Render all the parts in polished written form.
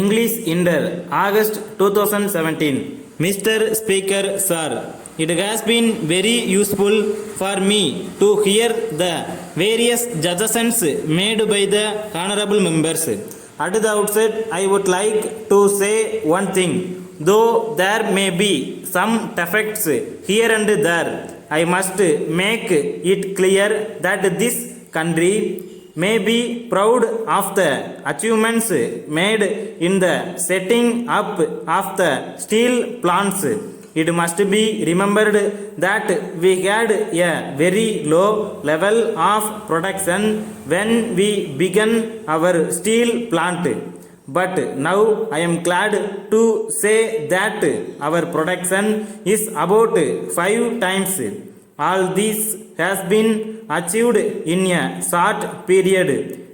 English Inter, August 2017. Mr. Speaker, Sir, it has been very useful for me to hear the various suggestions made by the honorable members. At the outset, I would like to say one thing. Though there may be some defects here and there, I must make it clear that this country may be proud of the achievements made in the setting up of the steel plants. It must be remembered that we had a very low level of production when we began our steel plant. But now I am glad to say that our production is about 5 times. All this has been achieved in a short period.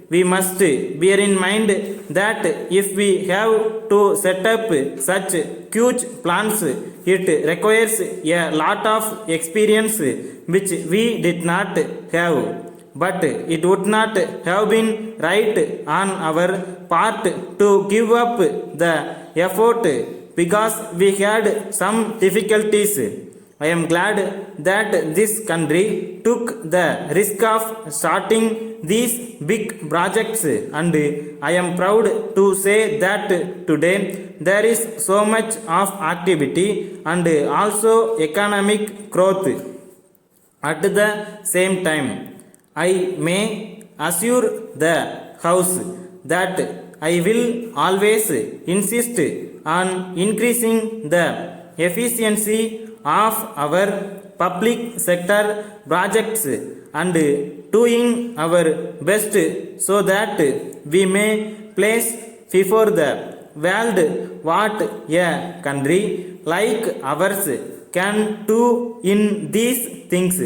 We must bear in mind that if we have to set up such huge plants, it requires a lot of experience which we did not have. But it would not have been right on our part to give up the effort because we had some difficulties. I am glad that this country took the risk of starting these big projects, and I am proud to say that today there is so much of activity and also economic growth. At the same time, I may assure the House that I will always insist on increasing the efficiency of our public sector projects and doing our best so that we may place before the world what a country like ours can do in these things.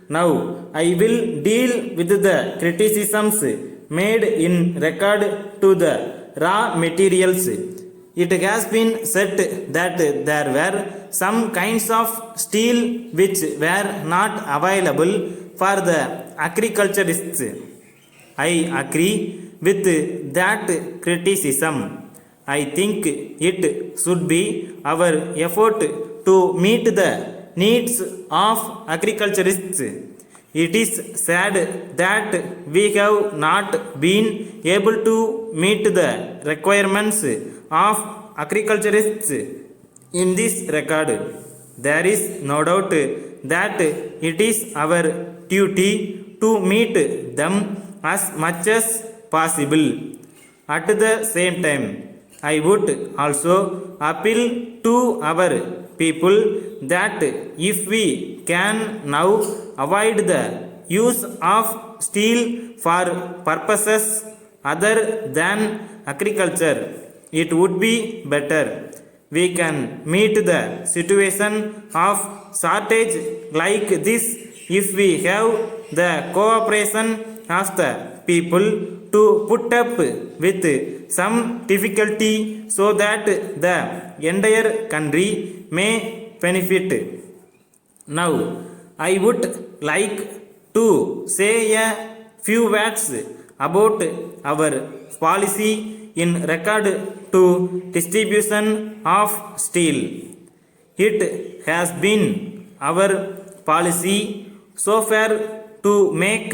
Now I will deal with the criticisms made in regard to the raw materials. It has been said that there were some kinds of steel which were not available for the agriculturists. I agree with that criticism. I think it should be our effort to meet the needs of agriculturists. It is sad that we have not been able to meet the requirements of agriculturists in this regard. There is no doubt that it is our duty to meet them as much as possible. At the same time, I would also appeal to our people that if we can now avoid the use of steel for purposes other than agriculture, it would be better. We can meet the situation of shortage like this if we have the cooperation of the people to put up with some difficulty so that the entire country may benefit. Now, I would like to say a few words about our policy in regard to distribution of steel. It has been our policy so far to make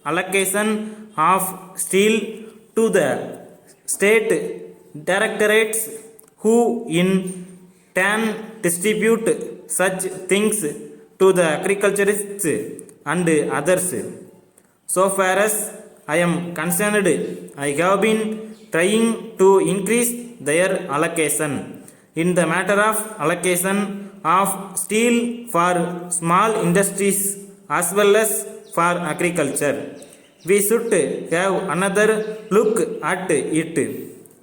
allocation of steel to the state directorates, who in turn distribute such things to the agriculturists and others. So far as I am concerned, I have been trying to increase their allocation. In the matter of allocation of steel for small industries as well as for agriculture, we should have another look at it.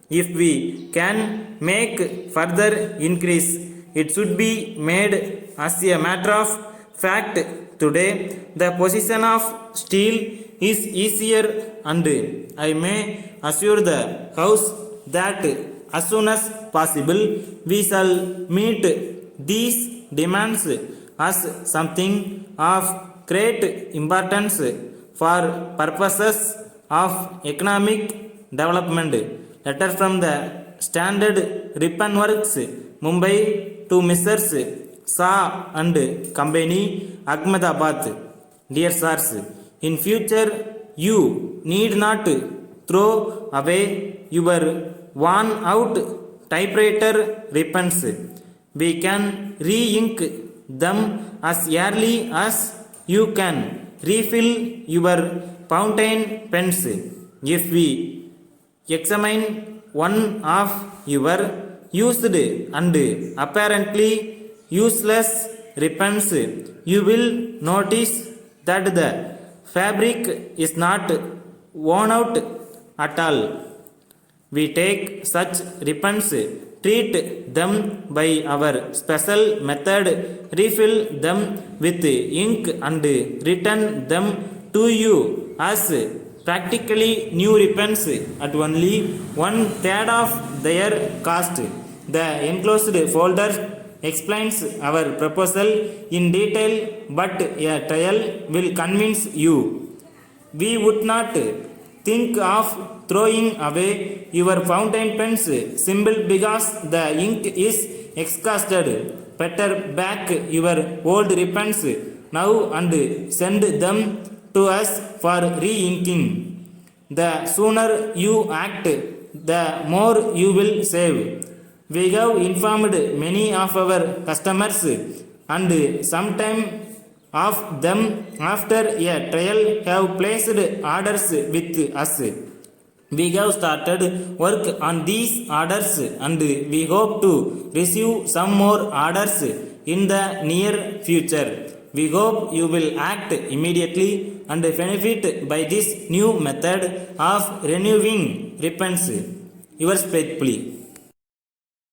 If we can make further increase, it should be made as a matter of fact. Today, the position of steel is easier, and I may assure the House that as soon as possible we shall meet these demands as something of great importance for purposes of economic development. Letter from the Standard Ribbon Works, Mumbai to Messrs. Shah and Company, Ahmedabad. Dear sirs, in future you need not throw away your worn out typewriter ribbons. We can re-ink them as early as you can refill your fountain pens. If we examine one of your used and apparently useless ribbons, you will notice that the fabric is not worn out at all. We take such ribbons, treat them by our special method, refill them with ink and return them to you as practically new ribbons at only 1/3 of their cost. The enclosed folder explains our proposal in detail, but a trial will convince you. We would not think of throwing away your fountain pens simply because the ink is exhausted. Better back your old ribbons now and send them to us for re-inking. The sooner you act, the more you will save. We have informed many of our customers, and sometime of them after a trial have placed orders with us. We have started work on these orders and we hope to receive some more orders in the near future. We hope you will act immediately and benefit by this new method of renewing ribbons. Yours faithfully.